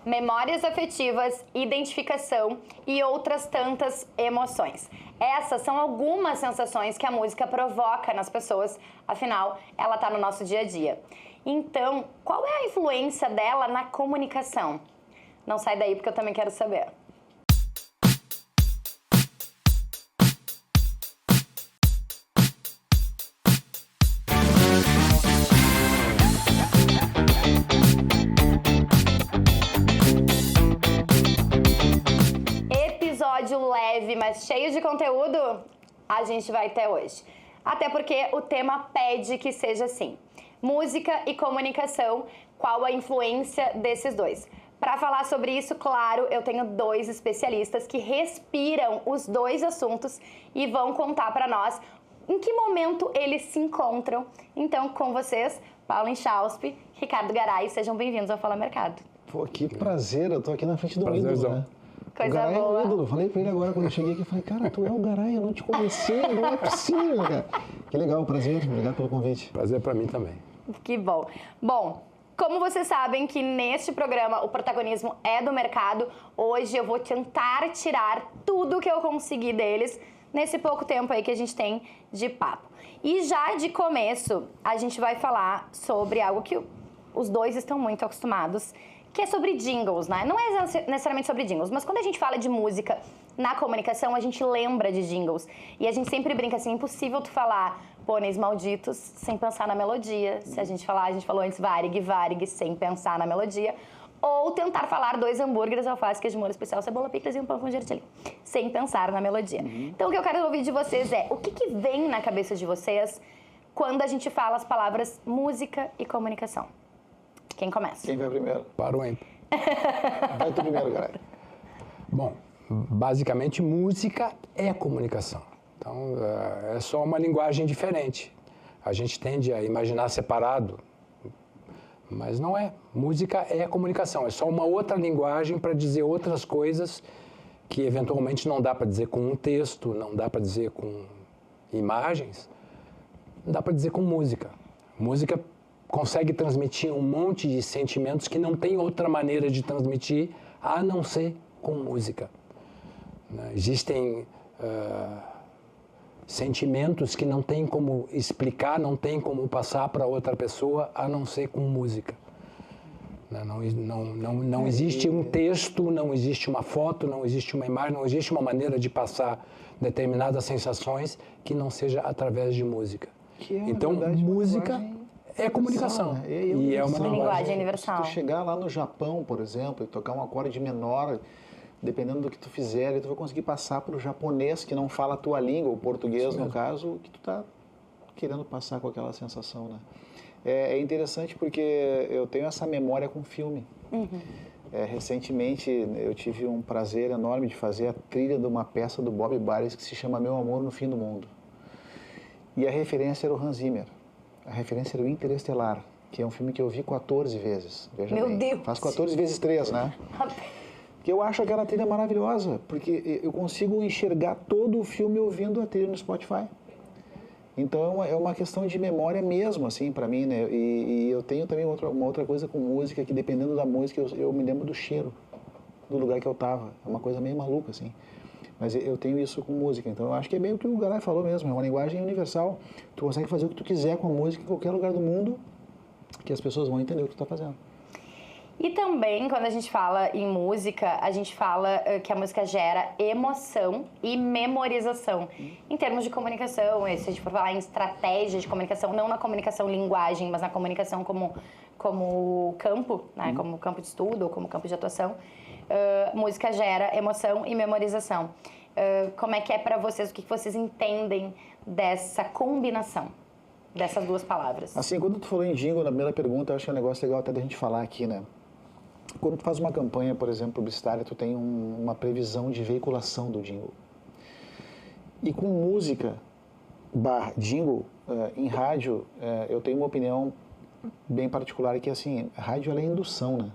memórias afetivas, identificação e outras tantas emoções. Essas são algumas sensações que a música provoca nas pessoas, afinal, ela está no nosso dia a dia. Então, qual é a influência dela na comunicação? Não sai daí porque eu também quero saber. Episódio leve, mas cheio de conteúdo, a gente vai ter hoje. Até porque o tema pede que seja assim. Música e comunicação, qual a influência desses dois? Para falar sobre isso, claro, eu tenho dois especialistas que respiram os dois assuntos e vão contar para nós em que momento eles se encontram. Então, com vocês, Paulo Inchauspe, Ricardo Garay, sejam bem-vindos ao Fala Mercado. Pô, que prazer, eu tô aqui na frente do ídolo, né? Coisa o Garay boa. É o ídolo. Falei pra ele agora quando eu cheguei aqui, falei, cara, tu é o Garay, eu não te conhecia, não é possível, cara. Que legal, prazer, obrigado pelo convite. Prazer pra mim também. Que bom. Bom, como vocês sabem que neste programa o protagonismo é do mercado, hoje eu vou tentar tirar tudo que eu consegui deles nesse pouco tempo aí que a gente tem de papo. E já de começo, a gente vai falar sobre algo que os dois estão muito acostumados, que é sobre jingles, né? Não é necessariamente sobre jingles, mas quando a gente fala de música na comunicação, a gente lembra de jingles. E a gente sempre brinca assim, é impossível tu falar pôneis malditos sem pensar na melodia. Se a gente falou antes varig, varig, sem pensar na melodia. Ou tentar falar 2 hambúrgueres, alface, queijo, molho especial, cebola, picles e um pão com gergelim, sem pensar na melodia. Então o que eu quero ouvir de vocês é, o que vem na cabeça de vocês quando a gente fala as palavras música e comunicação? Quem começa? Quem vai primeiro? Parou, hein? Vai tu primeiro, Garay. Bom, basicamente música é comunicação. Então, é só uma linguagem diferente. A gente tende a imaginar separado, mas não é. Música é comunicação, é só uma outra linguagem para dizer outras coisas que eventualmente não dá para dizer com um texto, não dá para dizer com imagens, não dá para dizer com música. Música consegue transmitir um monte de sentimentos que não tem outra maneira de transmitir a não ser com música. Existem sentimentos que não tem como explicar, não tem como passar para outra pessoa a não ser com música. Não existe um texto, não existe uma foto, não existe uma imagem, não existe uma maneira de passar determinadas sensações que não seja através de música. Então, música é comunicação. Né? E é uma linguagem universal. Se tu chegar lá no Japão, por exemplo, e tocar um acorde menor, dependendo do que tu fizer, tu vai conseguir passar para o japonês que não fala a tua língua, o português no caso, o que tu tá querendo passar com aquela sensação, né? É interessante porque eu tenho essa memória com filme. Recentemente eu tive um prazer enorme de fazer a trilha de uma peça do Bob Barres que se chama Meu Amor no Fim do Mundo. E a referência era o Hans Zimmer. A referência era o Interestelar, que é um filme que eu vi 14 vezes. Veja Meu bem. Deus! Faz 14 vezes 3, né? Que eu acho aquela trilha maravilhosa, porque eu consigo enxergar todo o filme ouvindo a trilha no Spotify. Então é uma questão de memória mesmo, assim, para mim, né? E eu tenho também uma outra coisa com música, que dependendo da música eu me lembro do cheiro do lugar que eu tava. É uma coisa meio maluca, assim. Mas eu tenho isso com música, então eu acho que é bem o que o Garay falou mesmo, é uma linguagem universal. Tu consegue fazer o que tu quiser com a música em qualquer lugar do mundo, que as pessoas vão entender o que tu tá fazendo. E também, quando a gente fala em música, a gente fala que a música gera emoção e memorização. Em termos de comunicação, se a gente for falar em estratégia de comunicação, não na comunicação linguagem, mas na comunicação como campo, né? Como campo de estudo ou como campo de atuação, música gera emoção e memorização. Como é que é para vocês, o que vocês entendem dessa combinação dessas duas palavras? Assim, quando tu falou em jingle, na primeira pergunta, eu acho que é um negócio legal até da gente falar aqui, né? Quando tu faz uma campanha, por exemplo, publicitária, tu tem uma previsão de veiculação do jingle. E com música, jingle, em rádio, eu tenho uma opinião bem particular, que assim, rádio ela é indução, né?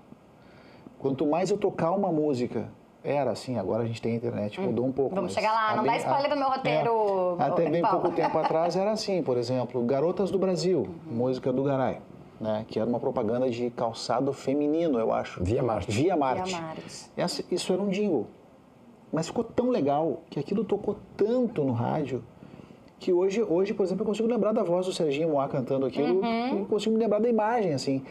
Quanto mais eu tocar uma música, era assim, agora a gente tem internet, mudou um pouco. Vamos chegar lá, não dá spoiler do meu roteiro. Até bem pouco tempo atrás era assim, por exemplo, Garotas do Brasil, música do Garay. né? Que era uma propaganda de calçado feminino, eu acho. Via Marte. Via Marte. Via Marte. Isso era um jingle. Mas ficou tão legal, que aquilo tocou tanto no rádio, que hoje, por exemplo, eu consigo lembrar da voz do Serginho Moá cantando aquilo, e consigo me lembrar da imagem, assim.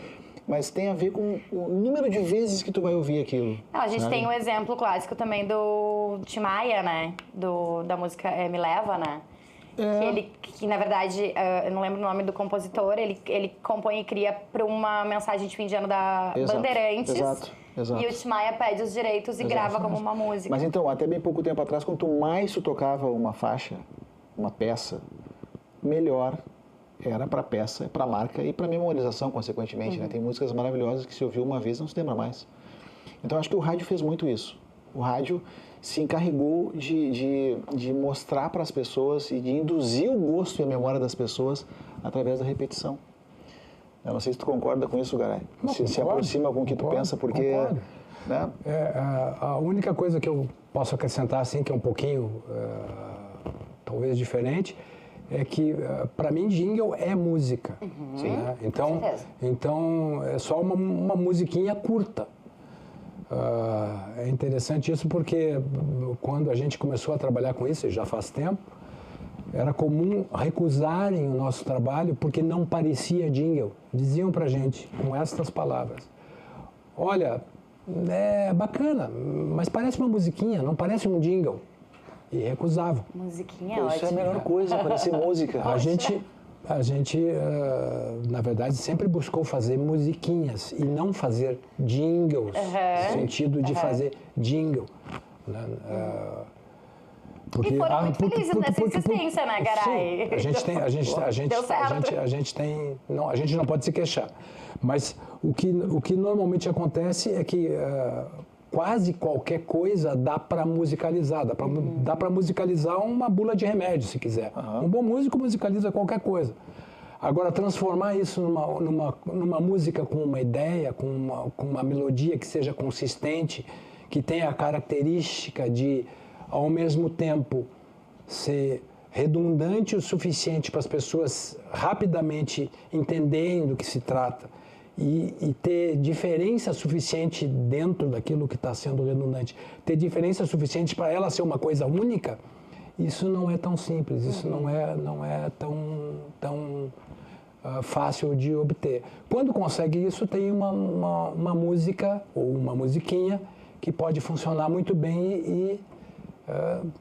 Mas tem a ver com o número de vezes que tu vai ouvir aquilo. Não, a gente sabe? tem um exemplo clássico também do Tim Maia, né? Da música Me Leva, né? Que na verdade, eu não lembro o nome do compositor, ele compõe e cria para uma mensagem de fim de ano da Bandeirantes. Exato. E o Tim Maia pede os direitos e grava como uma música. Mas então, até bem pouco tempo atrás, quanto mais tu tocava uma faixa, uma peça, melhor era para a peça, para a marca e para a memorização, consequentemente. Né? Tem músicas maravilhosas que se ouviu uma vez não se lembra mais. Então, acho que o rádio fez muito isso. O rádio se encarregou de mostrar para as pessoas e de induzir o gosto e a memória das pessoas através da repetição. Eu não sei se tu concorda com isso, Garay. Se aproxima com o que tu pensa, porque... Concordo. Né? A única coisa que eu posso acrescentar, assim, que é um pouquinho, talvez diferente, é que, para mim, jingle é música. Né? Então, é só uma musiquinha curta. É interessante isso porque quando a gente começou a trabalhar com isso, e já faz tempo, era comum recusarem o nosso trabalho porque não parecia jingle. Diziam pra gente com estas palavras: olha, é bacana, mas parece uma musiquinha, não parece um jingle. E recusavam. Musiquinha é ótima. Isso é a melhor coisa, parecer música. A gente, na verdade, sempre buscou fazer musiquinhas e não fazer jingles, no sentido de fazer jingle. Né? Porque, e foram muito felizes nessa insistência, né, Garay? Sim, a gente não pode se queixar. Mas o que normalmente acontece é que quase qualquer coisa dá para musicalizar. Dá para musicalizar uma bula de remédio, se quiser. Um bom músico musicaliza qualquer coisa. Agora, transformar isso numa música com uma ideia, com uma melodia que seja consistente, que tenha a característica de, ao mesmo tempo, ser redundante o suficiente para as pessoas rapidamente entenderem do que se trata e ter diferença suficiente dentro daquilo que está sendo redundante, ter diferença suficiente para ela ser uma coisa única, isso não é tão simples, isso não é tão fácil de obter. Quando consegue isso, tem uma música ou uma musiquinha que pode funcionar muito bem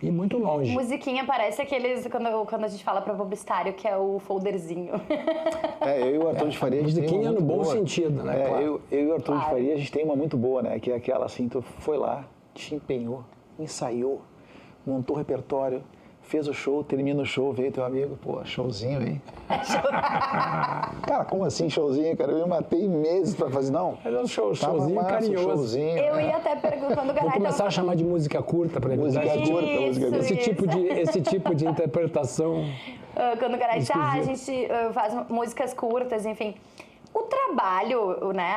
e muito longe. Musiquinha parece aqueles, quando a gente fala para publicitário, que é o folderzinho. Eu e o Arthur de Faria, a gente tem musiquinha uma no muito bom boa. sentido, né? Claro. Eu e o Arthur de Faria, a gente tem uma muito boa, né? Que é aquela assim, tu foi lá, te empenhou, ensaiou, montou o repertório, fez o show, termina o show, veio teu amigo, pô, showzinho, hein? Cara, como assim showzinho, cara? Eu me matei meses pra fazer, não. Era um showzinho massa, carinhoso. Showzinho, eu ia até perguntar quando o Garay... Vou começar a chamar de música curta para música curta. Esse tipo de interpretação. Quando o Garay diz, a gente faz músicas curtas, enfim... O trabalho, né,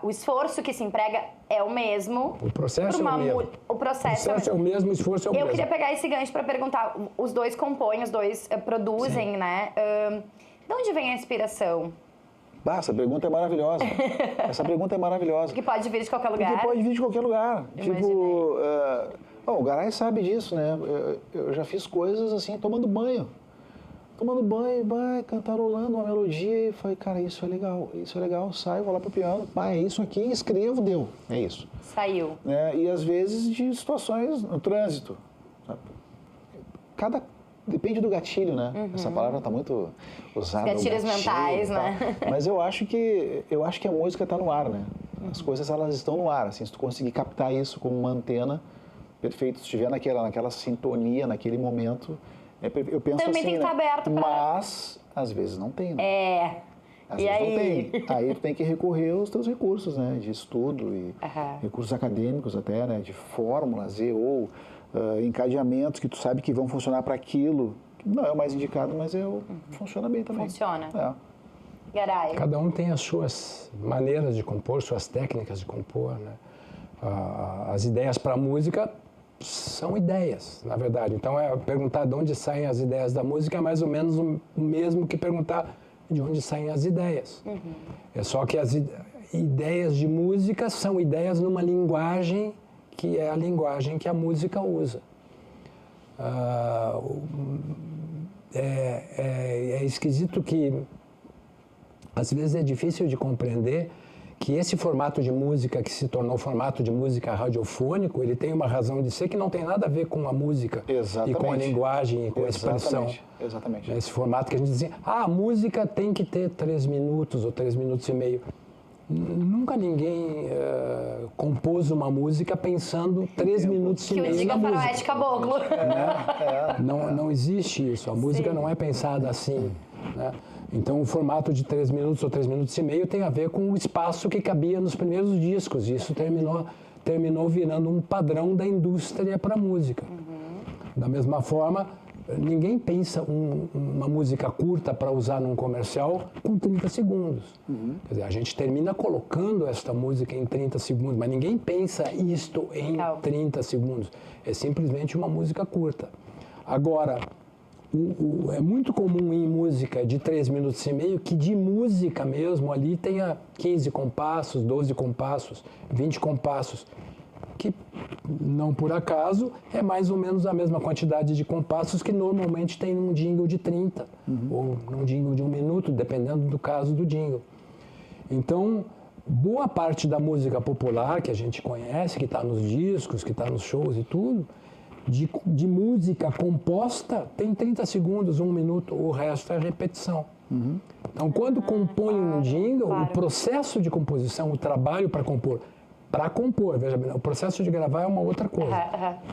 o esforço que se emprega é o mesmo. O processo é o mesmo. O processo é o mesmo, o esforço é o mesmo. Eu queria pegar esse gancho para perguntar, os dois compõem, os dois produzem, né? De onde vem a inspiração? Essa pergunta é maravilhosa. Essa pergunta é maravilhosa. Que pode vir de qualquer lugar? Porque pode vir de qualquer lugar. Tipo, o Garay sabe disso, né? Eu já fiz coisas assim, tomando banho, cantarolando uma melodia e falei, cara, isso é legal, saio, vou lá pro piano, é isso aqui, escrevo, deu, é isso. Saiu. E às vezes de situações no trânsito, sabe? Depende do gatilho, né? Essa palavra está muito usada. Gatilhos mentais, né? Mas eu acho que a música está no ar, né? As coisas, elas estão no ar, assim, se tu conseguir captar isso como uma antena, perfeito, se estiver naquela sintonia, naquele momento... Eu penso também assim, tem que estar aberto para... Mas, às vezes, não tem, né? Às vezes aí? Não tem. Aí tu tem que recorrer aos teus recursos, né? De estudo e recursos acadêmicos até, né? De fórmulas ou encadeamentos que tu sabe que vão funcionar para aquilo. Não é o mais indicado, mas funciona bem também. Funciona. Garay. Cada um tem as suas maneiras de compor, suas técnicas de compor, né? As ideias para a música... são ideias, na verdade. Então, perguntar de onde saem as ideias da música é mais ou menos o mesmo que perguntar de onde saem as ideias. É só que as ideias de música são ideias numa linguagem que é a linguagem que a música usa. É esquisito que, às vezes, é difícil de compreender que esse formato de música que se tornou formato de música radiofônico, ele tem uma razão de ser que não tem nada a ver com a música e com a linguagem e com a expressão. Exatamente. Esse formato que a gente dizia, a música tem que ter 3 minutos ou 3 minutos e meio. Nunca ninguém compôs uma música pensando 3 minutos e meio que o na diga música. faroeste caboclo. Não existe isso. A música não é pensada assim, né? Então, o formato de 3 minutos ou 3 minutos e meio tem a ver com o espaço que cabia nos primeiros discos. E isso terminou virando um padrão da indústria para a música. Da mesma forma, ninguém pensa uma música curta para usar num comercial com 30 segundos. Quer dizer, a gente termina colocando esta música em 30 segundos, mas ninguém pensa isto em 30 segundos. É simplesmente uma música curta. Agora, é muito comum em música de 3 minutos e meio que de música mesmo ali tenha 15 compassos, 12 compassos, 20 compassos, que não por acaso é mais ou menos a mesma quantidade de compassos que normalmente tem num jingle de 30 ou num jingle de 1 minuto, dependendo do caso do jingle. Então, boa parte da música popular que a gente conhece, que está nos discos, que está nos shows e tudo, de música composta tem 30 segundos, 1 minuto, o resto é repetição. Então, quando compõe um jingle, o processo de composição, o trabalho para compor, veja bem, o processo de gravar é uma outra coisa.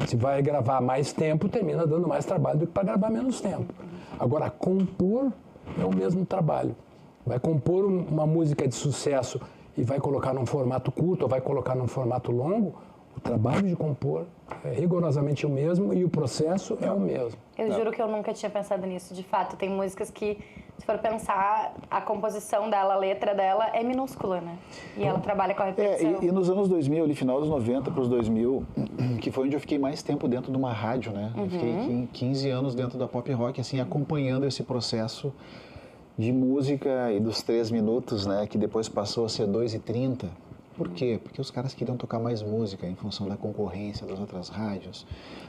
Se vai gravar mais tempo, termina dando mais trabalho do que para gravar menos tempo. Agora, compor é o mesmo trabalho. Vai compor uma música de sucesso e vai colocar num formato curto ou vai colocar num formato longo, o trabalho de compor é rigorosamente o mesmo e o processo é o mesmo. Eu juro que eu nunca tinha pensado nisso. De fato, tem músicas que, se for pensar, a composição dela, a letra dela é minúscula, né? E ela trabalha com a repetição. E nos anos 2000, ali, final dos 90 para os 2000, que foi onde eu fiquei mais tempo dentro de uma rádio, né? Eu fiquei 15 anos dentro da pop rock, assim, acompanhando esse processo de música e dos 3 minutos, né? Que depois passou a ser 2:30. Por quê? Porque os caras queriam tocar mais música em função da concorrência das outras rádios,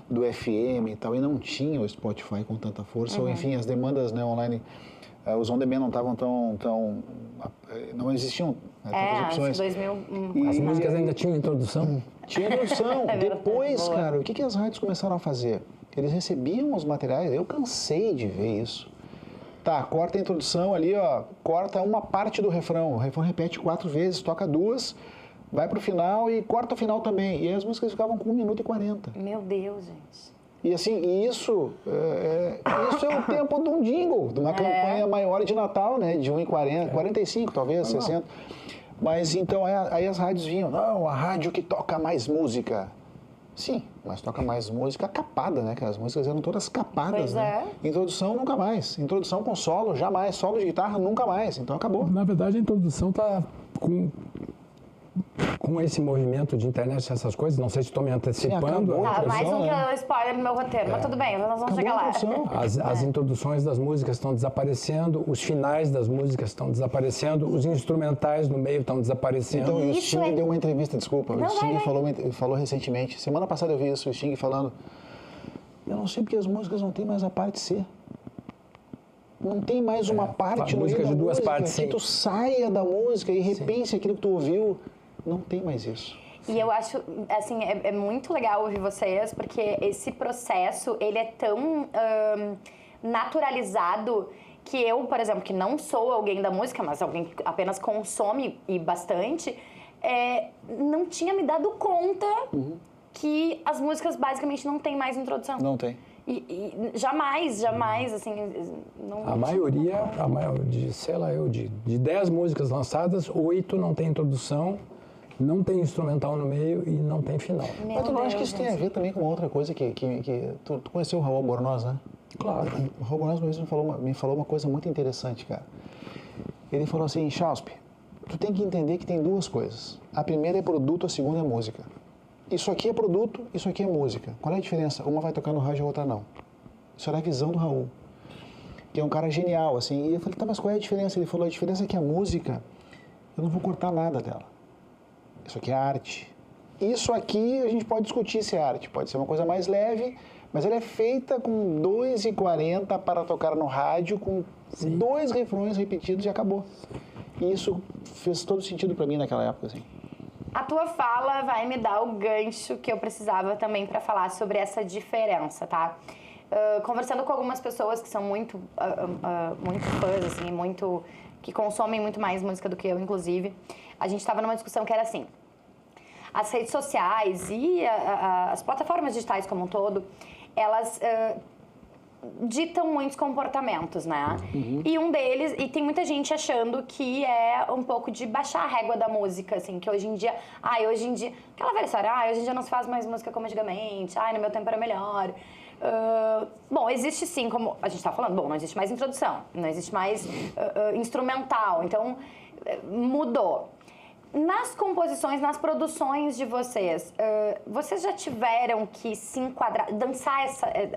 do FM e tal, e não tinha o Spotify com tanta força, ou enfim, as demandas, né, online, os on-demand não estavam não existiam, né, tantas opções. 2000, As músicas ainda tinham introdução? Tinha introdução. Depois, cara, o que as rádios começaram a fazer? Eles recebiam os materiais, eu cansei de ver isso. Tá, corta a introdução ali, ó, corta uma parte do refrão, o refrão repete 4 vezes, toca 2, vai pro final e corta o final também. E as músicas ficavam com 1 minuto e 40. Meu Deus, gente. E assim, isso é o tempo de um jingle, de uma campanha maior de Natal, né? De 1:40, 45 talvez, 60. Mas então aí as rádios vinham, não, a rádio que toca mais música. Sim, mas toca mais música capada, né? Que as músicas eram todas capadas, Pois né? Introdução nunca mais. Introdução com solo, jamais. Solo de guitarra nunca mais. Então acabou. Na verdade, a introdução está com esse movimento de internet, essas coisas, não sei se estou me antecipando. acabou. Ah, mais um spoiler no meu roteiro, mas tudo bem, nós vamos chegar lá. As introduções das músicas estão desaparecendo, os finais das músicas estão desaparecendo, os instrumentais no meio estão desaparecendo. Então, o Sting deu uma entrevista, desculpa. Não, o Sting vai. falou recentemente. Semana passada eu vi isso, o Sting falando. Eu não sei porque as músicas não têm mais a parte C. Não tem mais uma parte no meio música da de duas música, partes, que sim. tu saia da música e repense aquilo que tu ouviu. Não tem mais isso. E eu acho, assim, é muito legal ouvir vocês, porque esse processo, ele é tão naturalizado que eu, por exemplo, que não sou alguém da música, mas alguém que apenas consome e bastante, não tinha me dado conta que as músicas basicamente não têm mais introdução. Não tem. E jamais, assim... Não, A maioria, sei lá de 10 músicas lançadas, 8 não tem introdução, não tem instrumental no meio e não tem final. Mas tu não acha que isso tem a ver também com uma outra coisa que tu conheceu o Raul Albornoz, né? Claro. O Raul Albornoz uma vez me falou uma coisa muito interessante, cara. Ele falou assim, Chausp, tu tem que entender que tem 2 coisas. A primeira é produto, a segunda é música. Isso aqui é produto, isso aqui é música. Qual é a diferença? Uma vai tocar no rádio, a outra não. Isso era a visão do Raul. que é um cara genial, assim. E eu falei, tá, mas qual é a diferença? Ele falou, a diferença é que a música, eu não vou cortar nada dela. Isso aqui é arte. Isso aqui a gente pode discutir se é arte, pode ser uma coisa mais leve, mas ela é feita com 2,40 para tocar no rádio, com 2 refrões repetidos e acabou. E isso fez todo sentido para mim naquela época, assim. A tua fala vai me dar o gancho que eu precisava também para falar sobre essa diferença, tá? Conversando com algumas pessoas que são muito fãs, assim, que consomem muito mais música do que eu, inclusive, a gente estava numa discussão que era assim: as redes sociais e as plataformas digitais como um todo, elas ditam muitos comportamentos, né? E um deles, e tem muita gente achando que é um pouco de baixar a régua da música, assim, que hoje em dia, aquela velha história, hoje em dia não se faz mais música como antigamente, no meu tempo era melhor. Bom, existe sim, como a gente está falando, não existe mais introdução, não existe mais instrumental, então mudou. Nas composições, nas produções de vocês, vocês já tiveram que se enquadrar, dançar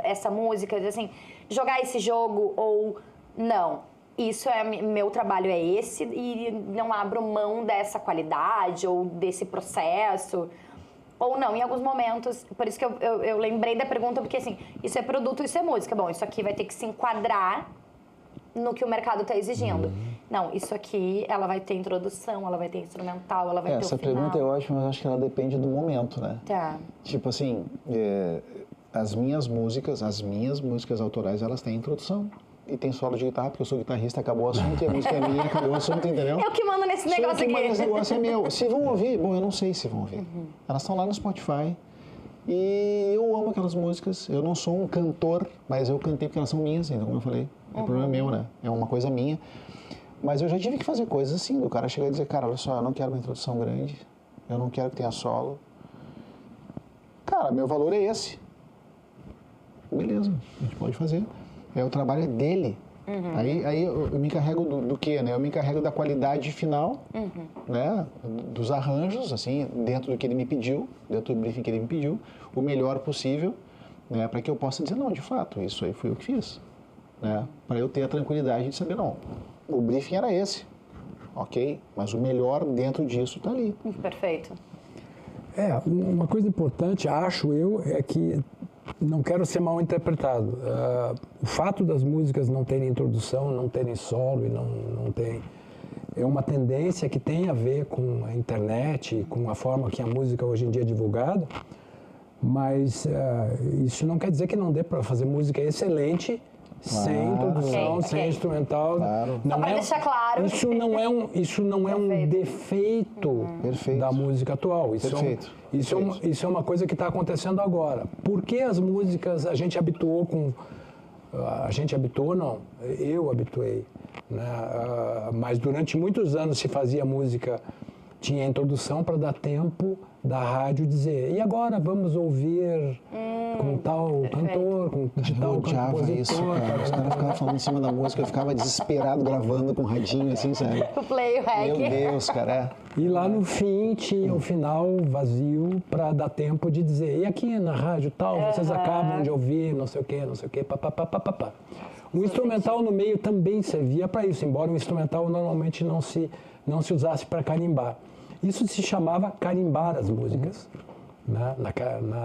essa música, assim, jogar esse jogo ou não? Isso meu trabalho é esse e não abro mão dessa qualidade ou desse processo? Ou não, em alguns momentos, por isso que eu lembrei da pergunta, porque assim, isso é produto, isso é música. Bom, isso aqui vai ter que se enquadrar no que o mercado está exigindo. Não, isso aqui, ela vai ter introdução, ela vai ter instrumental, ela vai ter o final. Essa pergunta é ótima, mas acho que ela depende do momento, né? Tá. Tipo assim, as minhas músicas autorais, elas têm introdução. E tem solo de guitarra, porque eu sou guitarrista, acabou o assunto, e a música é minha, acabou o assunto, entendeu? Eu que mando nesse negócio aqui. Esse negócio é meu. Se vão ouvir, bom, eu não sei se vão ouvir. Elas estão lá no Spotify. E eu amo aquelas músicas. Eu não sou um cantor, mas eu cantei porque elas são minhas ainda, como eu falei. É problema meu, né? É uma coisa minha. Mas eu já tive que fazer coisas assim, do cara chegar e dizer, cara, olha só, eu não quero uma introdução grande, eu não quero que tenha solo. Cara, meu valor é esse. Beleza, a gente pode fazer. O trabalho é dele. Aí eu me encarrego do quê, né? Eu me encarrego da qualidade final, né? Dos arranjos, assim, dentro do que ele me pediu, dentro do briefing que ele me pediu, o melhor possível, né? Para que eu possa dizer, não, de fato, isso aí fui eu que fiz, né? Para eu ter a tranquilidade de saber, não, o briefing era esse, ok? Mas o melhor dentro disso está ali. Perfeito. Uma coisa importante, acho eu, é que não quero ser mal interpretado. O fato das músicas não terem introdução, não terem solo e não tem... É uma tendência que tem a ver com a internet, com a forma que a música hoje em dia é divulgada, mas isso não quer dizer que não dê para fazer música excelente sem introdução, sem instrumental. Claro. Só para deixar claro. Isso não é um defeito da música atual. Isso é uma coisa que está acontecendo agora. Por que as músicas eu habituei, né? Mas durante muitos anos se fazia música, tinha introdução para dar tempo da rádio dizer, e agora vamos ouvir com tal cantor, com tal compositor. Isso, cara. Os caras ficavam falando em cima da música, eu ficava desesperado gravando com radinho, assim, sabe? O play, o rec. Meu Deus, cara. E lá no fim tinha o final vazio para dar tempo de dizer, e aqui na rádio tal, vocês acabam de ouvir, não sei o quê, papapá. O instrumental no meio também servia para isso, embora o instrumental normalmente não se usasse para carimbar. Isso se chamava carimbar as músicas, né,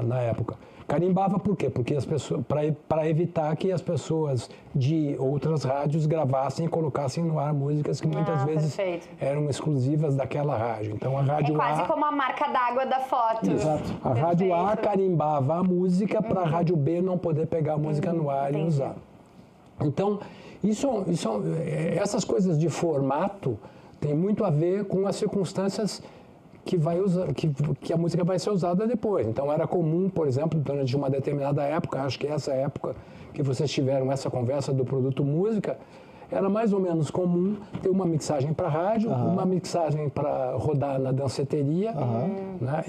na época. Carimbava por quê? Porque as pessoas, para evitar que as pessoas de outras rádios gravassem e colocassem no ar músicas que muitas vezes eram exclusivas daquela rádio. Então a rádio quase como a marca d'água da foto. Exato. A rádio A carimbava a música para a rádio B não poder pegar a música no ar e usar. Então, essas coisas de formato tem muito a ver com as circunstâncias que a música vai ser usada depois. Então, era comum, por exemplo, durante uma determinada época, acho que essa época que vocês tiveram essa conversa do produto música, era mais ou menos comum ter uma mixagem para rádio, uma mixagem para rodar na danceteria, né?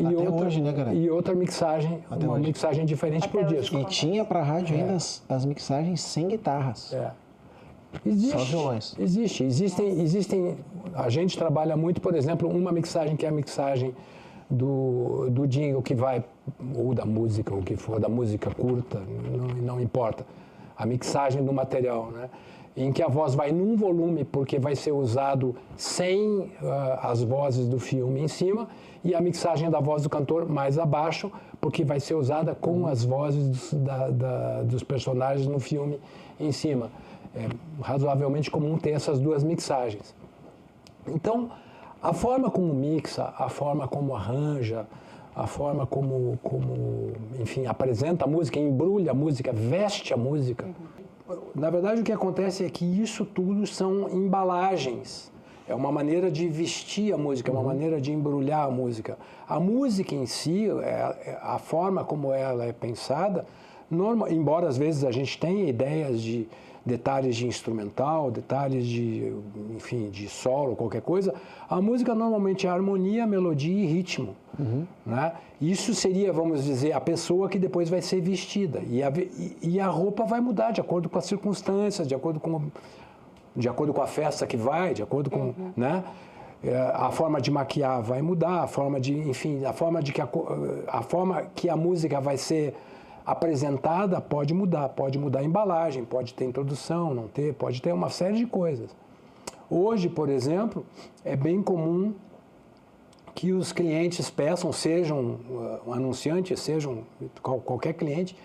E outra mixagem, mixagem diferente para o disco. E tinha para rádio ainda as mixagens sem guitarras. Só violões. Existem. A gente trabalha muito, por exemplo, uma mixagem que é a mixagem do jingle que vai, ou da música, o que for, da música curta, não importa. A mixagem do material, né? em que a voz vai num volume porque vai ser usado sem as vozes do filme em cima, e a mixagem da voz do cantor mais abaixo, porque vai ser usada com as vozes dos personagens no filme em cima. É razoavelmente comum ter essas duas mixagens. Então, a forma como mixa, a forma como arranja, a forma como enfim, apresenta a música, embrulha a música, veste a música. Na verdade, o que acontece é que isso tudo são embalagens. É uma maneira de vestir a música, é uma maneira de embrulhar a música. A música em si, a forma como ela é pensada, embora às vezes a gente tenha ideias de detalhes de instrumental, detalhes de, enfim, de solo, qualquer coisa, a música normalmente é harmonia, melodia e ritmo. Né? Isso seria, vamos dizer, a pessoa que depois vai ser vestida. E a roupa vai mudar de acordo com as circunstâncias, de acordo com a festa que vai, de acordo com... Né? A forma de maquiar vai mudar, a forma que a música vai ser apresentada pode mudar a embalagem, pode ter introdução, não ter, pode ter uma série de coisas. Hoje, por exemplo, é bem comum que os clientes peçam, sejam anunciantes, sejam qualquer cliente,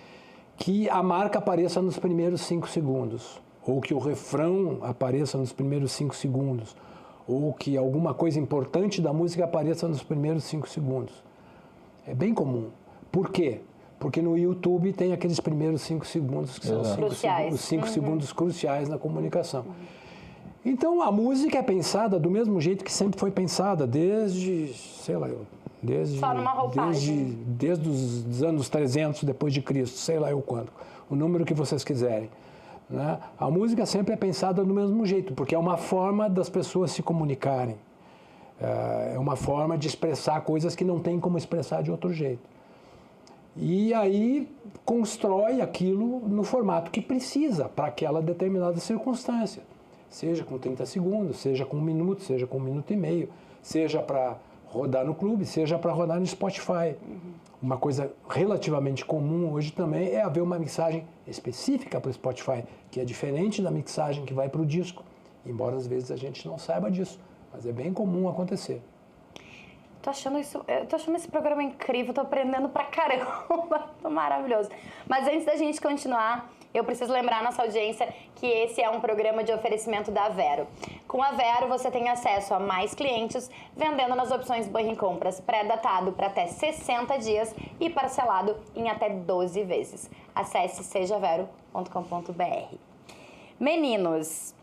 que a marca apareça nos primeiros 5 segundos, ou que o refrão apareça nos primeiros 5 segundos, ou que alguma coisa importante da música apareça nos primeiros 5 segundos. É bem comum. Por quê? Porque no YouTube tem aqueles primeiros 5 segundos, que são os 5 segundos cruciais na comunicação. Então, a música é pensada do mesmo jeito que sempre foi pensada, desde, sei lá, Só numa roupagem. desde os anos 300 depois de Cristo, sei lá eu quando, o número que vocês quiserem. Né? A música sempre é pensada do mesmo jeito, porque é uma forma das pessoas se comunicarem. É uma forma de expressar coisas que não tem como expressar de outro jeito. E aí constrói aquilo no formato que precisa para aquela determinada circunstância. Seja com 30 segundos, seja com 1 minuto, seja com 1 minuto e meio, seja para rodar no clube, seja para rodar no Spotify. Uma coisa relativamente comum hoje também é haver uma mixagem específica para o Spotify, que é diferente da mixagem que vai para o disco, embora às vezes a gente não saiba disso, mas é bem comum acontecer. Tô achando esse programa incrível, tô aprendendo pra caramba, tô maravilhoso. Mas antes da gente continuar, eu preciso lembrar a nossa audiência que esse é um programa de oferecimento da Vero. Com a Vero, você tem acesso a mais clientes, vendendo nas opções Banri Compras, pré-datado para até 60 dias e parcelado em até 12 vezes. Acesse sejavero.com.br. Meninos,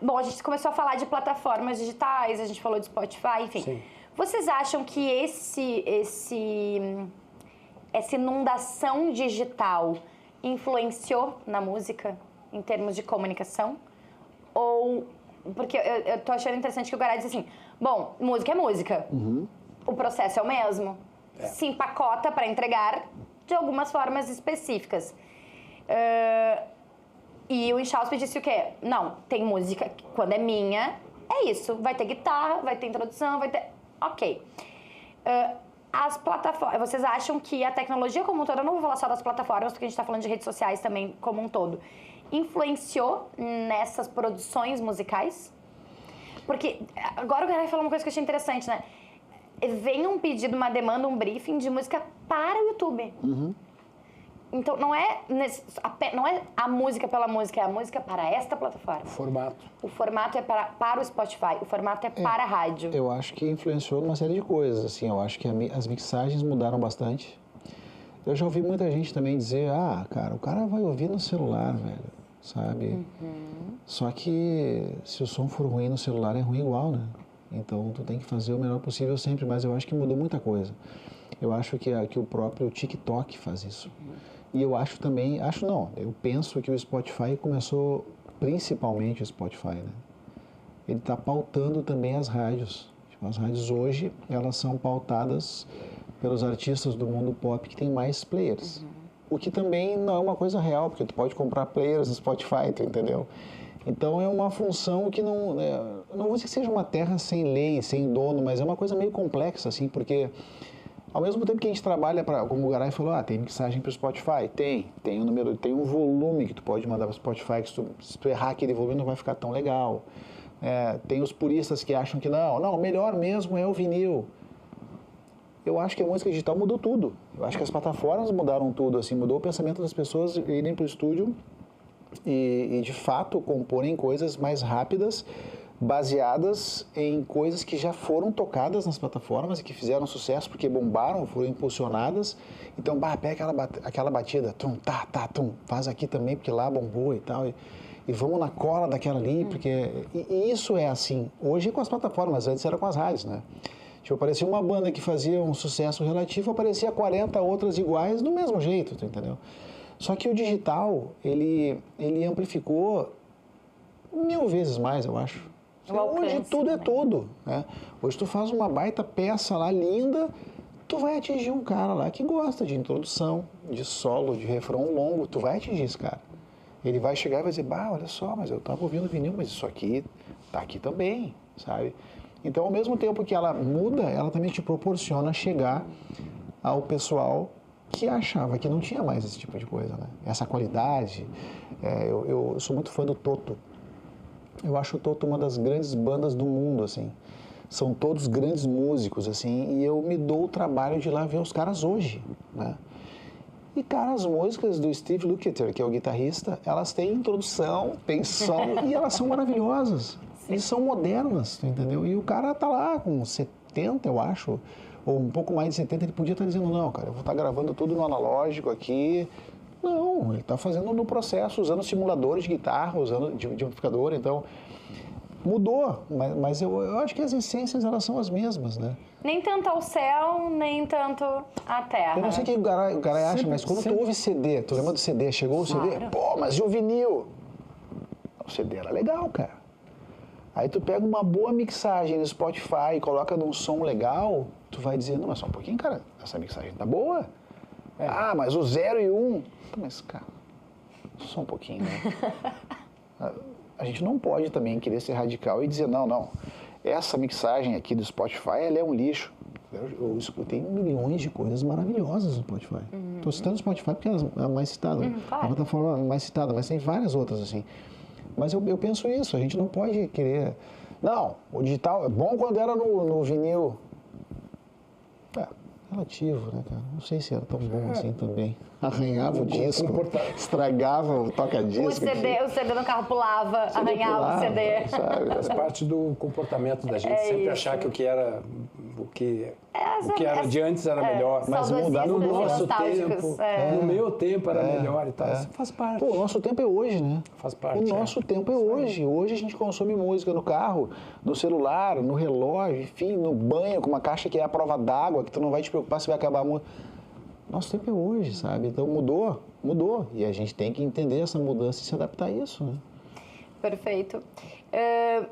bom, a gente começou a falar de plataformas digitais, a gente falou de Spotify, enfim. Sim. Vocês acham que essa inundação digital influenciou na música em termos de comunicação? Ou... Porque eu tô achando interessante que o Gará diz assim, bom, música é música. O processo é o mesmo. Se empacota para entregar de algumas formas específicas. E o Inchauspe disse o quê? Não, tem música que, quando é minha, é isso. Vai ter guitarra, vai ter introdução, vai ter... Ok. As plataformas... Vocês acham que a tecnologia como um todo... Eu não vou falar só das plataformas, porque a gente está falando de redes sociais também como um todo. Influenciou nessas produções musicais? Porque agora o Garay falou uma coisa que eu achei interessante, né? Vem um pedido, uma demanda, um briefing de música para o YouTube. Então, não é a música pela música, é a música para esta plataforma. Formato. O formato é para o Spotify, o formato é para a rádio. Eu acho que influenciou numa série de coisas, assim. Eu acho que as mixagens mudaram bastante. Eu já ouvi muita gente também dizer, cara, o cara vai ouvir no celular, velho, sabe? Só que se o som for ruim no celular, é ruim igual, né? Então, tu tem que fazer o melhor possível sempre, mas eu acho que mudou muita coisa. Eu acho que o próprio TikTok faz isso. E eu acho também, eu penso que o Spotify começou, principalmente o Spotify, né? Ele está pautando também as rádios. Tipo, as rádios hoje, elas são pautadas pelos artistas do mundo pop que tem mais players. O que também não é uma coisa real, porque tu pode comprar players no Spotify, tu entendeu? Então é uma função que não vou dizer que seja uma terra sem lei, sem dono, mas é uma coisa meio complexa, assim, porque Ao mesmo tempo que a gente trabalha para, como o Garay falou, tem mixagem para o Spotify, tem um número, tem um volume que tu pode mandar para o Spotify, que se tu errar aquele volume não vai ficar tão legal. Tem os puristas que acham que não, o melhor mesmo é o vinil. Eu acho que a música digital mudou tudo. Eu acho que as plataformas mudaram tudo, assim, mudou o pensamento das pessoas irem para o estúdio e de fato comporem coisas mais rápidas, baseadas em coisas que já foram tocadas nas plataformas e que fizeram sucesso porque bombaram, foram impulsionadas. Então, pega aquela batida, tum, tá, tum, faz aqui também porque lá bombou e tal. E vamos na cola daquela ali, porque... E isso é assim. Hoje com as plataformas, antes era com as rádios, né? Tipo, aparecia uma banda que fazia um sucesso relativo, aparecia 40 outras iguais do mesmo jeito, tu entendeu? Só que o digital, ele amplificou 1000 vezes mais, eu acho. Hoje tudo é tudo, né? Hoje tu faz uma baita peça lá, linda, tu vai atingir um cara lá que gosta de introdução, de solo, de refrão longo, tu vai atingir esse cara. Ele vai chegar e vai dizer, olha só, mas eu tava ouvindo vinil, mas isso aqui tá aqui também, sabe? Então, ao mesmo tempo que ela muda, ela também te proporciona chegar ao pessoal que achava que não tinha mais esse tipo de coisa, né? Essa qualidade. Eu sou muito fã do Toto. Eu acho o Toto uma das grandes bandas do mundo, assim. São todos grandes músicos, assim, e eu me dou o trabalho de ir lá ver os caras hoje, né? E, cara, as músicas do Steve Lukather, que é o guitarrista, elas têm introdução, tem som, e elas são maravilhosas. E são modernas, entendeu? E o cara tá lá com 70, eu acho, ou um pouco mais de 70, ele podia estar dizendo, não, cara, eu vou estar gravando tudo no analógico aqui. Não, ele está fazendo no processo, usando simuladores de guitarra, usando de amplificador, então mudou, mas eu acho que as essências elas são as mesmas, né? Nem tanto ao céu, nem tanto à terra. Eu não sei o que o cara acha, mas quando tu ouve CD, tu lembra do CD, chegou o CD, pô, mas e o vinil? O CD era legal, cara. Aí tu pega uma boa mixagem no Spotify e coloca num som legal, tu vai dizer, não, mas só um pouquinho, cara, essa mixagem tá boa. Mas o 0 e 1... Mas, cara, só um pouquinho, né? A gente não pode também querer ser radical e dizer, não, essa mixagem aqui do Spotify, ela é um lixo. Eu escutei milhões de coisas maravilhosas no Spotify. Estou citando o Spotify porque é a mais citada, claro. a plataforma mais citada, mas tem várias outras, assim. Mas eu penso isso, a gente não pode querer... Não, o digital é bom quando era no vinil. Relativo, né, cara? Não sei se era tão bom assim também. Arranhava o disco, estragava o toca-disco. O CD no carro pulava, arranhava o CD. Sabe? Faz parte do comportamento da gente, sempre achar que o que era de antes era melhor. Mas mudar no nosso tempo, no meu tempo era melhor e tal. Isso faz parte. Pô, o nosso tempo é hoje, né? Faz parte. O nosso tempo é hoje. Hoje a gente consome música no carro, no celular, no relógio, enfim, no banho, com uma caixa que é a prova d'água, que tu não vai te preocupar se vai acabar a música. Nosso tempo é hoje, sabe? Então mudou. E a gente tem que entender essa mudança e se adaptar a isso, né? Perfeito.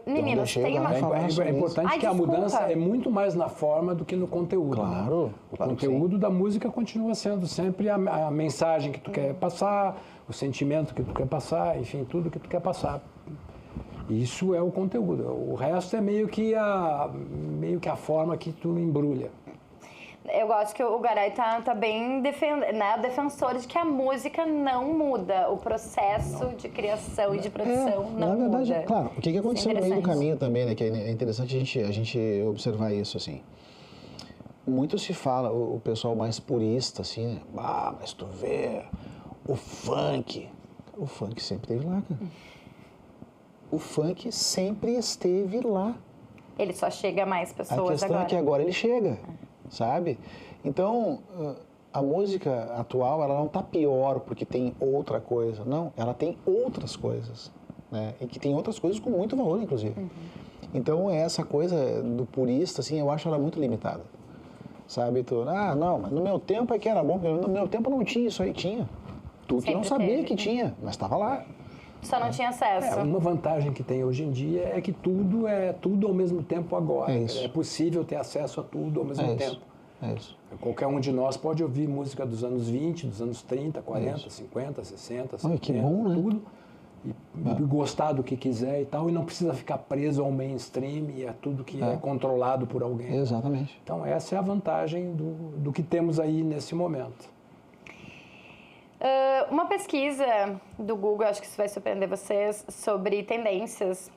Meninos, tem uma... É importante que a mudança é muito mais na forma do que no conteúdo. Claro. Né? O conteúdo da música continua sendo sempre a mensagem que tu quer passar, o sentimento que tu quer passar, enfim, tudo que tu quer passar. Isso é o conteúdo. O resto é meio que a forma que tu embrulha. Eu gosto que o Garay tá bem defensor de que a música não muda. O processo de criação e de produção não muda. Na verdade, muda. Claro, o que aconteceu no meio do caminho também, né? Que é interessante a gente observar isso, assim. Muito se fala, o pessoal mais purista, assim, né? Mas tu vê o funk. O funk sempre esteve lá, cara. O funk sempre esteve lá. Ele só chega a mais pessoas agora. A questão é que agora ele chega. Sabe? Então, a música atual, ela não está pior porque tem outra coisa. Não, ela tem outras coisas. Né? E que tem outras coisas com muito valor, inclusive. Então, essa coisa do purista, assim, eu acho ela muito limitada. Sabe? Não, mas no meu tempo é que era bom, porque no meu tempo não tinha isso aí. Tinha. Tu que não sabia que tinha, mas estava lá. Só não tinha acesso. Uma vantagem que tem hoje em dia é que tudo é tudo ao mesmo tempo agora. É possível ter acesso a tudo ao mesmo tempo. É isso. Qualquer um de nós pode ouvir música dos anos 20, dos anos 30, 40, 50, 60, 70, que bom, né? tudo. e gostar do que quiser e tal, e não precisa ficar preso ao mainstream e a tudo que é controlado por alguém. Exatamente. Então, essa é a vantagem do que temos aí nesse momento. Uma pesquisa do Google, acho que isso vai surpreender vocês, sobre tendências,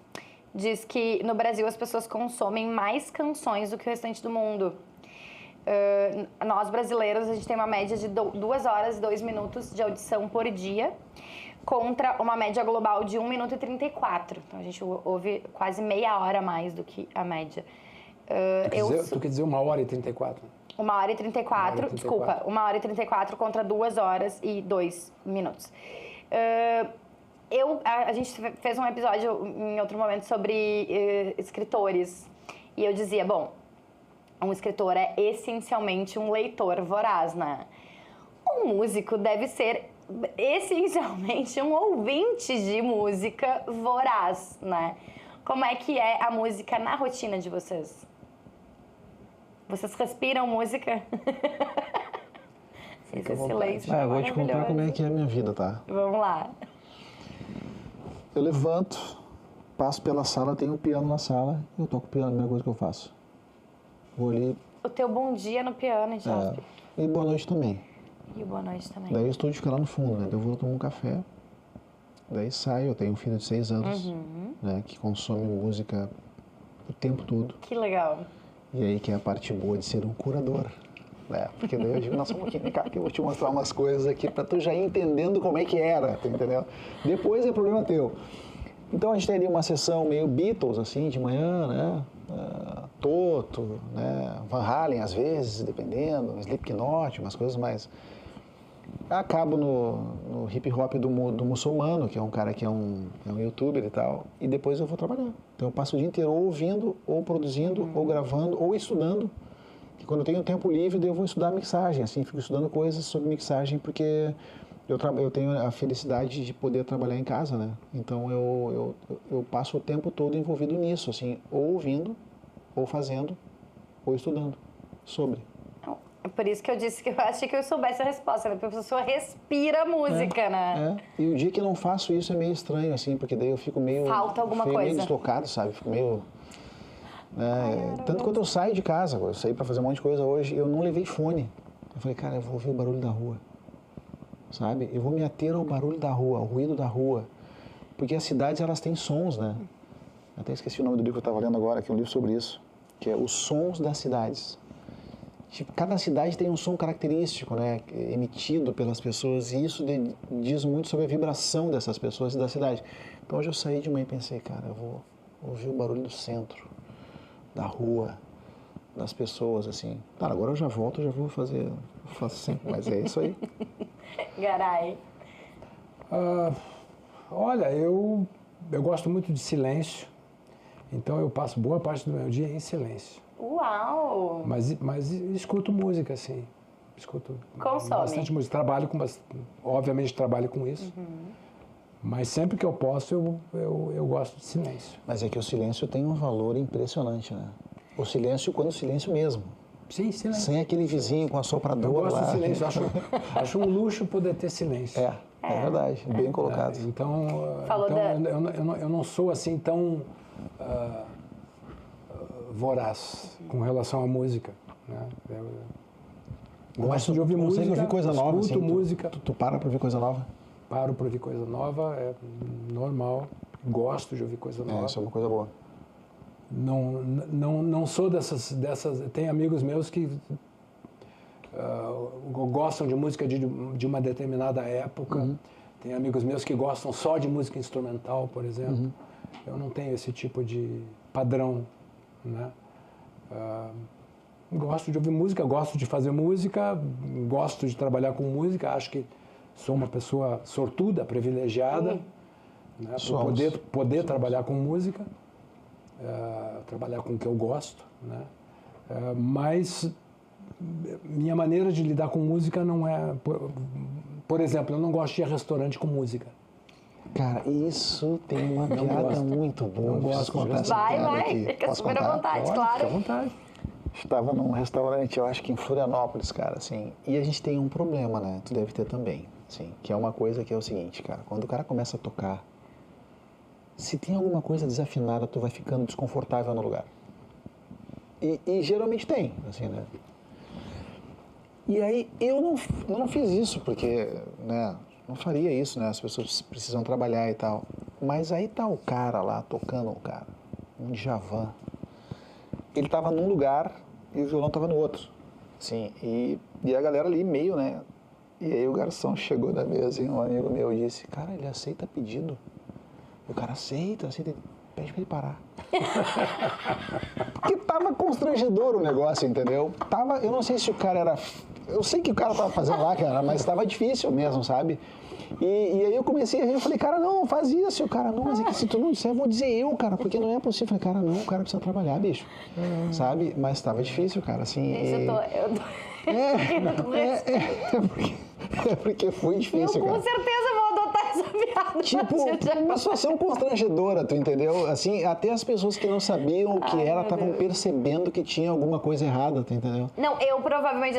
diz que no Brasil as pessoas consomem mais canções do que o restante do mundo. Nós brasileiros, a gente tem uma média de 2 horas e 2 minutos de audição por dia, contra uma média global de 1 minuto e 34. Então a gente ouve quase meia hora a mais do que a média. Tu quer dizer 1 hora e 34? 1 hora e 34, desculpa, 1 hora e 34 contra 2 horas e 2 minutos. A gente fez um episódio em outro momento sobre escritores, e eu dizia, bom, um escritor é essencialmente um leitor voraz, né? Um músico deve ser essencialmente um ouvinte de música voraz, né? Como é que é a música na rotina de vocês? Vocês respiram música? Esse silêncio. Eu vou te contar como é que é a minha vida, tá? Vamos lá. Eu levanto, passo pela sala, tem um piano na sala, eu toco piano, a primeira coisa que eu faço. Vou ali. O teu bom dia no piano, Jasper. E boa noite também. E boa noite também. Daí o estúdio fica lá no fundo, né? Daí eu vou tomar um café, daí saio, eu tenho um filho de 6 anos, né? Que consome música o tempo todo. Que legal. E aí que é a parte boa de ser um curador, né? Porque daí eu digo, nossa, um pouquinho, cara, que eu vou te mostrar umas coisas aqui pra tu já ir entendendo como é que era, tu entendeu? Depois é problema teu. Então a gente tem ali uma sessão meio Beatles, assim, de manhã, né? Toto, né? Van Halen às vezes, dependendo, Slipknot, umas coisas mais... Acabo no hip hop do muçulmano, que é um cara que é um youtuber e tal, e depois eu vou trabalhar. Então eu passo o dia inteiro ou ouvindo, ou produzindo, ou gravando, ou estudando. E quando eu tenho tempo livre, daí eu vou estudar mixagem, assim, fico estudando coisas sobre mixagem, porque eu tenho a felicidade de poder trabalhar em casa, né? Então eu passo o tempo todo envolvido nisso, assim, ou ouvindo, ou fazendo, ou estudando sobre. É por isso que eu disse que eu achei que eu soubesse a resposta, né? Porque a pessoa respira música, né? E o dia que eu não faço isso é meio estranho, assim, porque daí eu fico meio... Falta alguma coisa. Meio deslocado, sabe? Fico meio... tanto quanto eu saio de casa, eu saí pra fazer um monte de coisa hoje, eu não levei fone. Eu falei, cara, eu vou ouvir o barulho da rua, sabe? Eu vou me ater ao barulho da rua, ao ruído da rua. Porque as cidades, elas têm sons, né? Até esqueci o nome do livro que eu estava lendo agora, que é um livro sobre isso, que é Os Sons das Cidades. Tipo, cada cidade tem um som característico, né, emitido pelas pessoas, e isso diz muito sobre a vibração dessas pessoas e da cidade. Então hoje eu saí de manhã e pensei, cara, eu vou ouvir o barulho do centro, da rua, das pessoas, assim. Tá, agora eu já volto, eu já vou fazer, faço sempre, mas é isso aí. Garay. Olha, eu gosto muito de silêncio, então eu passo boa parte do meu dia em silêncio. Uau! Mas escuto música, assim. Escuto Consome. bastante música. Obviamente trabalho com isso. Mas sempre que eu posso, eu gosto de silêncio. Mas é que o silêncio tem um valor impressionante, né? O silêncio quando o silêncio mesmo. Sim, silêncio. Sem aquele vizinho com a sopradora Eu gosto lá. de silêncio. Acho um luxo poder ter silêncio. É verdade. Bem colocado. Então eu não sou assim tão... voraz com relação à música, né? Eu gosto de ouvir música, ouvir coisa nova, escuto assim, música. Tu para pra ouvir coisa nova? Paro para ouvir coisa nova, é normal. Gosto de ouvir coisa nova. Isso é uma coisa boa. Não sou dessas... Tem amigos meus que gostam de música de uma determinada época. Tem amigos meus que gostam só de música instrumental, por exemplo. Eu não tenho esse tipo de padrão, né? Gosto de ouvir música, gosto de fazer música, gosto de trabalhar com música, acho que sou uma pessoa sortuda, privilegiada, né, por poder trabalhar com música, trabalhar com o que eu gosto, né? Mas minha maneira de lidar com música não é... Por exemplo, eu não gosto de ir a restaurante com música. Cara, isso tem uma piada muito boa. Não gosto de contar essa piada aqui. Fica super à vontade, Pode, claro. fica à vontade. Estava num restaurante, eu acho que em Florianópolis, cara, assim, e a gente tem um problema, né? Tu deve ter também, assim, que é uma coisa que é o seguinte, cara, quando o cara começa a tocar se tem alguma coisa desafinada, tu vai ficando desconfortável no lugar. E geralmente tem, assim, né? E aí eu não fiz isso, porque, né, não faria isso, né? As pessoas precisam trabalhar e tal. Mas aí tá o cara lá, tocando o cara, um Djavan. Ele tava num lugar e o violão tava no outro, assim, e a galera ali meio, né? E aí o garçom chegou da mesa e um amigo meu disse, cara, ele aceita pedido. E o cara aceita, pede pra ele parar. Porque tava constrangedor o negócio, entendeu? Eu não sei se o cara era... Eu sei que o cara tava fazendo lá, cara, mas tava difícil mesmo, sabe? E aí eu comecei a rir, eu falei, cara, não, faz isso. E o cara, não, mas é que se tu não disser, eu vou dizer eu, cara, porque não é possível. Eu falei, cara, não, o cara precisa trabalhar, bicho. Sabe? Mas tava difícil, cara, assim... Eu tô... É porque foi difícil, eu, cara. com certeza vou adotar essa piada. Tipo, uma situação constrangedora, tu entendeu? Assim, até as pessoas que não sabiam o que era estavam percebendo que tinha alguma coisa errada, tu entendeu? Não, eu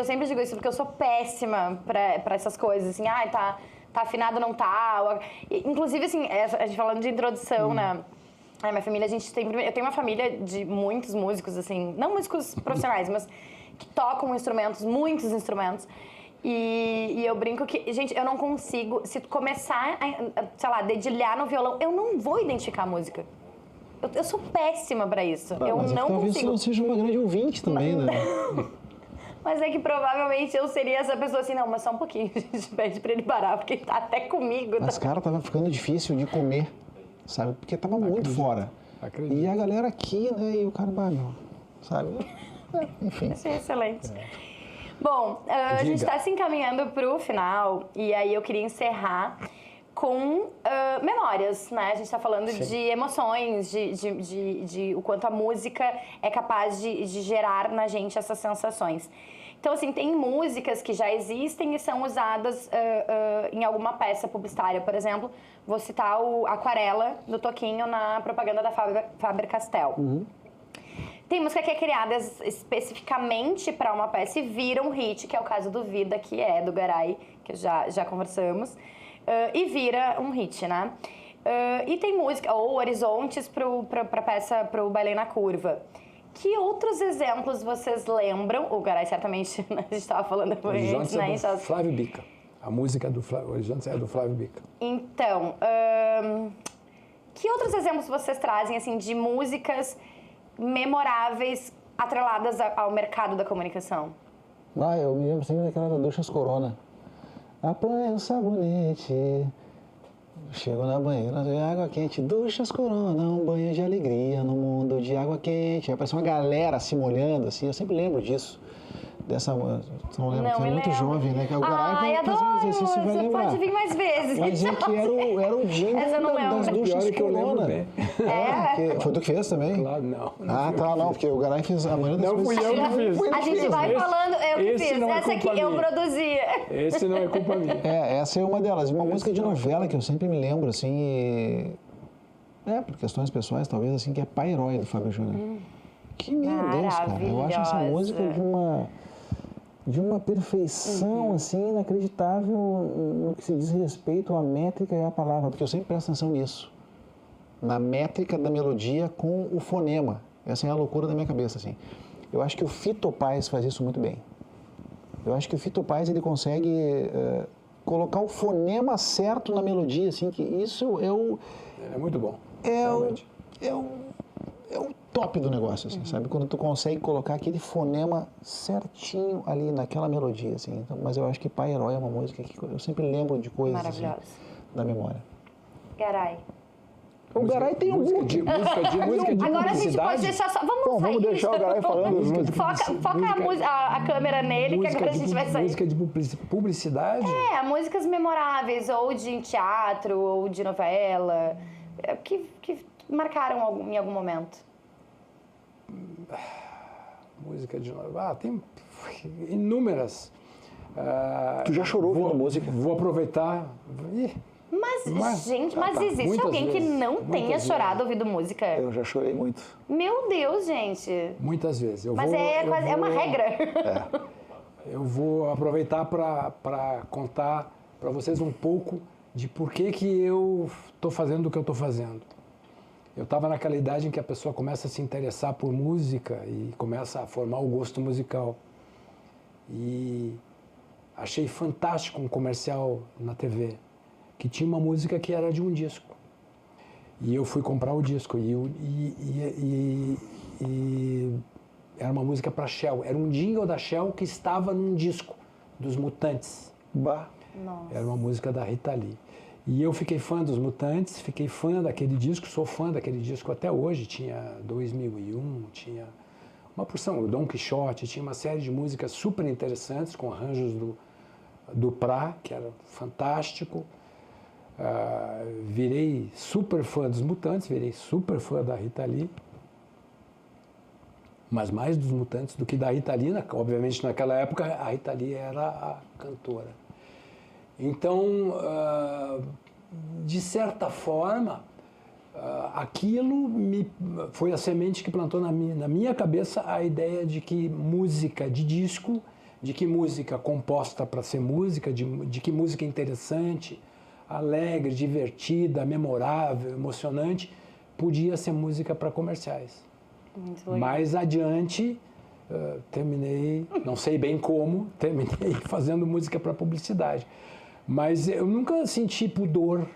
sempre digo isso porque eu sou péssima pra essas coisas, assim, tá afinado, não tá. Inclusive, assim, a gente falando de introdução, né? Minha família, eu tenho uma família de muitos músicos, assim, não músicos profissionais, mas que tocam instrumentos, muitos instrumentos. E eu brinco que, gente, eu não consigo, se começar a, sei lá, dedilhar no violão, eu não vou identificar a música. Eu sou péssima pra isso. Eu mas não talvez consigo. Talvez você seja uma grande ouvinte também, né? Mas é que provavelmente eu seria essa pessoa assim, não, mas só um pouquinho, a gente pede pra ele parar, porque ele tá até comigo. Mas, cara, tava ficando difícil de comer, sabe? Porque tava muito fora. Acredito. E a galera aqui, né? E o cara, meu, sabe? Enfim. Isso é excelente. Bom, a gente está se encaminhando para o final e aí eu queria encerrar com memórias, né? A gente está falando de emoções, de o quanto a música é capaz de gerar na gente essas sensações. Então, assim, tem músicas que já existem e são usadas em alguma peça publicitária. Por exemplo, vou citar o Aquarela, do Toquinho, na propaganda da Faber-Castell. Tem música que é criada especificamente para uma peça e vira um hit, que é o caso do Vida, que é do Garay, que já conversamos, e vira um hit, né? E tem música, ou Horizontes para peça, para o Bailei na Curva. Que outros exemplos vocês lembram? O Garay certamente, a gente estava falando antes, Horizontes né? é do Flávio Bica. A música do Horizontes é do Flávio Bica. Então, que outros exemplos vocês trazem, assim, de músicas memoráveis atreladas ao mercado da comunicação? Eu me lembro sempre daquela da Duchas Corona. Apanha o sabonete, chego na banheira de água quente, Duchas Corona, um banho de alegria no mundo de água quente. Aí aparece uma galera se molhando, assim, eu sempre lembro disso. Dessa, não lembro, você é muito jovem, né? Que é o Garay vai fazer um exercício e vai lembrar. Pode vir mais vezes. Vai dizer que era o jingle das Duchas Corona. Foi tu que fez também? Claro, não. Não, porque o Garay fez a maioria das Não coisas. fui eu que fiz. A gente vai falando, eu que fiz. Essa aqui eu produzia. Esse não é culpa minha. Essa é uma delas. Uma música de novela que eu sempre me lembro, assim, por questões pessoais, talvez, assim, que é Pai Herói, do Fábio Júnior. Que, meu Deus, cara, eu acho essa música de uma perfeição, assim, inacreditável no que se diz respeito à métrica e à palavra, porque eu sempre presto atenção nisso, na métrica da melodia com o fonema. Essa é a loucura da minha cabeça, assim. Eu acho que o Fito Paz faz isso muito bem. Eu acho que o Fito Paz, ele consegue colocar o fonema certo na melodia, assim, que isso é o... É muito bom. É o top do negócio, assim, sabe? Quando tu consegue colocar aquele fonema certinho ali naquela melodia, assim. Então, mas eu acho que Pai Herói é uma música que eu sempre lembro de coisas assim, da memória. Garay. O Garay tem música de Agora a gente pode deixar só... Vamos deixar o Garay falando. Foca a câmera nele, que agora a gente vai sair. Música de publicidade? Músicas memoráveis, ou de teatro, ou de novela, que marcaram em algum momento. Música de novela. Tem inúmeras. Tu já chorou ouvindo música? Vou aproveitar. Mas existe alguém que não tenha chorado ouvindo música? Eu já chorei muito. Meu Deus, gente. Muitas vezes. É uma regra. Eu vou aproveitar para contar para vocês um pouco de por que eu estou fazendo o que eu estou fazendo. Eu estava naquela idade em que a pessoa começa a se interessar por música e começa a formar o gosto musical. E achei fantástico um comercial na TV, que tinha uma música que era de um disco. E eu fui comprar o disco e era uma música para Shell. Era um jingle da Shell que estava num disco dos Mutantes. Bah. Nossa. Era uma música da Rita Lee. E eu fiquei fã dos Mutantes, fiquei fã daquele disco, sou fã daquele disco até hoje. Tinha 2001, tinha uma porção, o Dom Quixote, tinha uma série de músicas super interessantes, com arranjos do Prá, que era fantástico. Virei super fã dos Mutantes, virei super fã da Rita Lee. Mas mais dos Mutantes do que da Rita Lee. Obviamente, naquela época, a Rita Lee era a cantora. Então, de certa forma, aquilo foi a semente que plantou na minha cabeça a ideia de que música de disco, de que música composta para ser música, de que música interessante, alegre, divertida, memorável, emocionante, podia ser música para comerciais. Mais adiante, terminei, não sei bem como, terminei fazendo música para publicidade. Mas eu nunca senti pudor,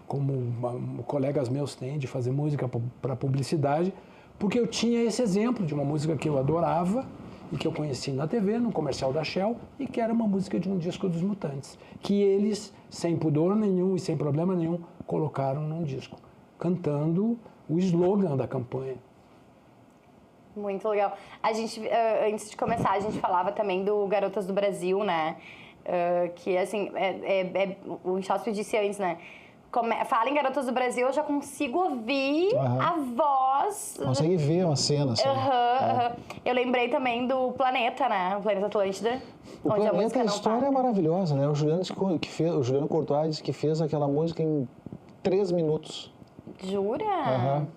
como colegas meus têm, de fazer música para publicidade, porque eu tinha esse exemplo de uma música que eu adorava e que eu conheci na TV, no comercial da Shell, e que era uma música de um disco dos Mutantes, que eles, sem pudor nenhum e sem problema nenhum, colocaram num disco, cantando o slogan da campanha. Muito legal. A gente, antes de começar, a gente falava também do Garotas do Brasil, né? Que, assim, o Inchausti disse antes, né? Fala em Garotas do Brasil, eu já consigo ouvir a voz. Consegue ver uma cena, assim. Eu lembrei também do Planeta, né? O Planeta Atlântida. O onde Planeta, a história é maravilhosa, né? O Juliano Courtois que fez aquela música em 3 minutos. Jura?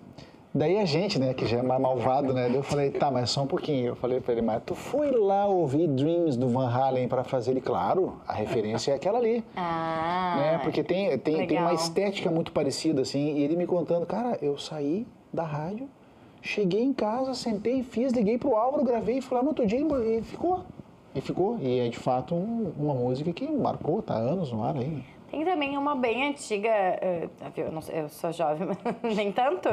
Daí a gente, né, que já é mais malvado, né? Eu falei, tá, mas só um pouquinho. Eu falei pra ele, mas tu foi lá ouvir Dreams do Van Halen pra fazer ele? Claro, a referência é aquela ali. Né? Porque tem uma estética muito parecida, assim. E ele me contando, cara, eu saí da rádio, cheguei em casa, sentei, liguei pro Álvaro, gravei e fui lá no outro dia e ficou. E é de fato uma música que marcou, tá anos no ar aí. Tem também uma bem antiga, eu sou jovem, mas nem tanto,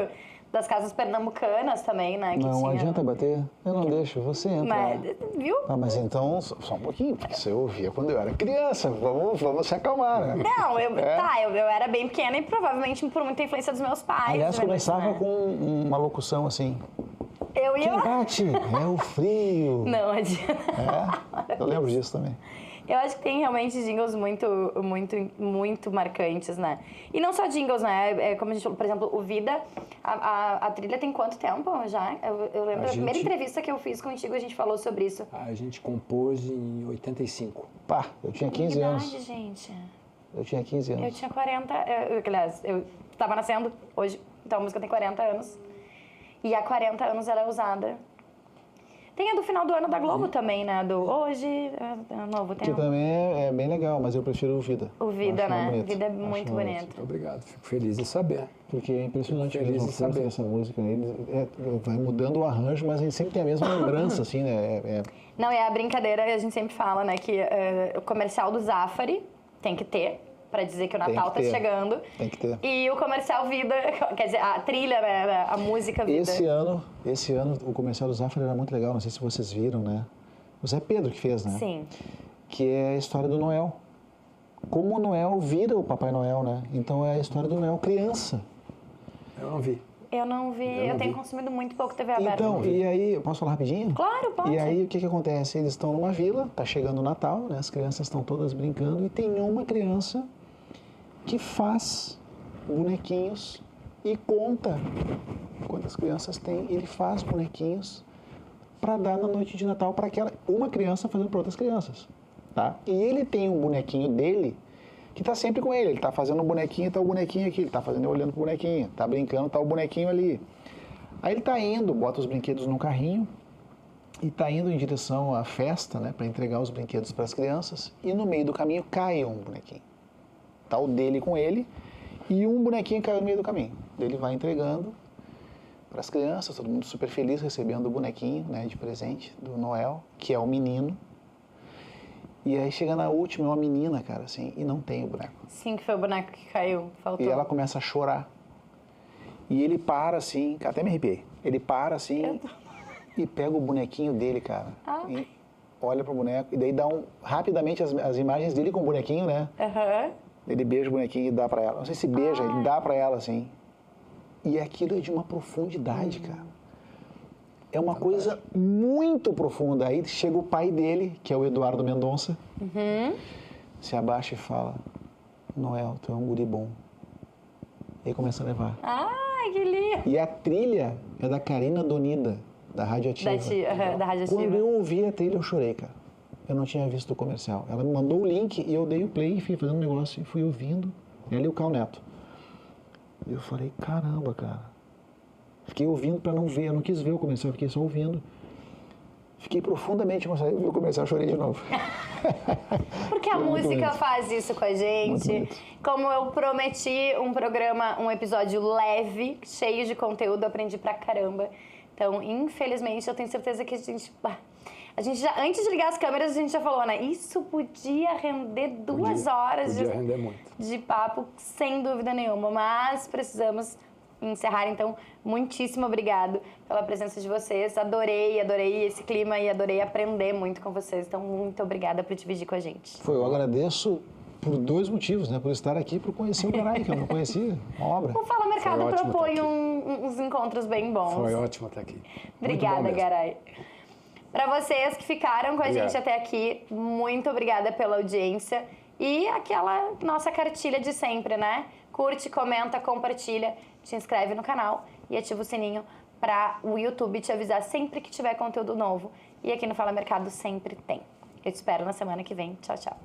das casas pernambucanas também, né? Que não tinha... adianta bater, eu não deixo, você entra. Mas, viu? Mas então, só um pouquinho, porque isso eu ouvia quando eu era criança, vamos se acalmar, né? Não, eu era bem pequena e provavelmente por muita influência dos meus pais. Aliás, começava né? com uma locução assim. Eu ia... Quem bate é o frio. Não adianta. Eu lembro disso também. Eu acho que tem realmente jingles muito marcantes, né? E não só jingles, né? Como a gente falou, por exemplo, o Vida, a trilha tem quanto tempo já? Eu lembro, a primeira entrevista que eu fiz contigo, a gente falou sobre isso. A gente compôs em 85. Pá, eu tinha 15 anos. Que idade, gente? Eu tinha 15 anos. Eu tinha 40, aliás, eu estava nascendo hoje, então a música tem 40 anos. E há 40 anos ela é usada. Tem a do final do ano da Globo também, né? Do Hoje é Novo Tempo. Que também é bem legal, mas eu prefiro o Vida. O Vida, né? Bonito. Vida é muito bonito. Muito obrigado, fico feliz em saber. Porque é impressionante Feliz mesmo em a força saber. dessa música. Vai mudando o arranjo, mas a gente sempre tem a mesma lembrança, assim, né? Não, é a brincadeira que a gente sempre fala, né? Que o comercial do Zafari tem que ter, pra dizer que o Natal tá chegando. Tem que ter. E o comercial Vida, quer dizer, a trilha, né? A música Vida. Esse ano o comercial do Zafari era muito legal, não sei se vocês viram, né? O Zé Pedro que fez, né? Sim. Que é a história do Noel. Como o Noel vira o Papai Noel, né? Então é a história do Noel criança. Eu não vi. Eu não vi, eu tenho consumido muito pouco TV aberta. Então, e aí, posso falar rapidinho? Claro, pode. E aí, o que acontece? Eles estão numa vila, tá chegando o Natal, né? As crianças estão todas brincando e tem uma criança que faz bonequinhos e conta quantas crianças tem. Ele faz bonequinhos para dar na noite de Natal para uma criança fazendo para outras crianças, tá? E ele tem um bonequinho dele que tá sempre com ele. Ele tá fazendo um bonequinho, tá o bonequinho aqui. Ele tá fazendo, olhando pro bonequinho. Tá brincando, tá o bonequinho ali. Aí ele tá indo, bota os brinquedos no carrinho e tá indo em direção à festa, né, para entregar os brinquedos para as crianças. E no meio do caminho cai um bonequinho. Tá o dele com ele e um bonequinho caiu no meio do caminho. Ele vai entregando para as crianças, todo mundo super feliz recebendo o bonequinho, né, de presente do Noel, que é o menino. E aí chega na última, é uma menina, cara, assim, e não tem o boneco. Sim, que foi o boneco que caiu, faltou. E ela começa a chorar. E ele para assim, até me arrepiei. Ele para assim e pega o bonequinho dele, cara. E olha pro boneco. E daí dá rapidamente as imagens dele com o bonequinho, né? Ele beija o bonequinho e dá pra ela. Não sei se beija, ele dá pra ela assim. E aquilo é de uma profundidade, cara. É uma coisa muito profunda. Aí chega o pai dele, que é o Eduardo Mendonça, se abaixa e fala: Noel, tu é um guri bom. E aí começa a levar. Ai, que lindo! E a trilha é da Karina Donida, da Radioativa. Da Radioativa. Quando eu ouvi a trilha, eu chorei, cara. Eu não tinha visto o comercial. Ela me mandou o link e eu dei o play e fui fazendo um negócio e fui ouvindo. Ela e o Cal Neto. E eu falei, caramba, cara. Fiquei ouvindo para não ver, eu não quis ver o comercial, fiquei só ouvindo. Fiquei profundamente emocionado. Eu vi o comercial, chorei de novo. Porque a música faz isso com a gente. Como eu prometi um episódio leve, cheio de conteúdo, aprendi pra caramba. Então, infelizmente, eu tenho certeza que a gente já, antes de ligar as câmeras, a gente já falou, né? Isso podia render 2 horas render muito. de papo, sem dúvida nenhuma. Mas precisamos encerrar, então, muitíssimo obrigado pela presença de vocês. Adorei esse clima e adorei aprender muito com vocês. Então, muito obrigada por dividir com a gente. Eu agradeço por 2 motivos, né? Por estar aqui, por conhecer o Garay, que eu não conhecia, uma obra. O Fala Mercado propõe uns encontros bem bons. Foi ótimo estar aqui. Obrigada, Garay. Para vocês que ficaram com a gente até aqui, muito obrigada pela audiência. E aquela nossa cartilha de sempre, né? Curte, comenta, compartilha, te inscreve no canal e ativa o sininho para o YouTube te avisar sempre que tiver conteúdo novo. E aqui no Fala Mercado sempre tem. Eu te espero na semana que vem. Tchau, tchau.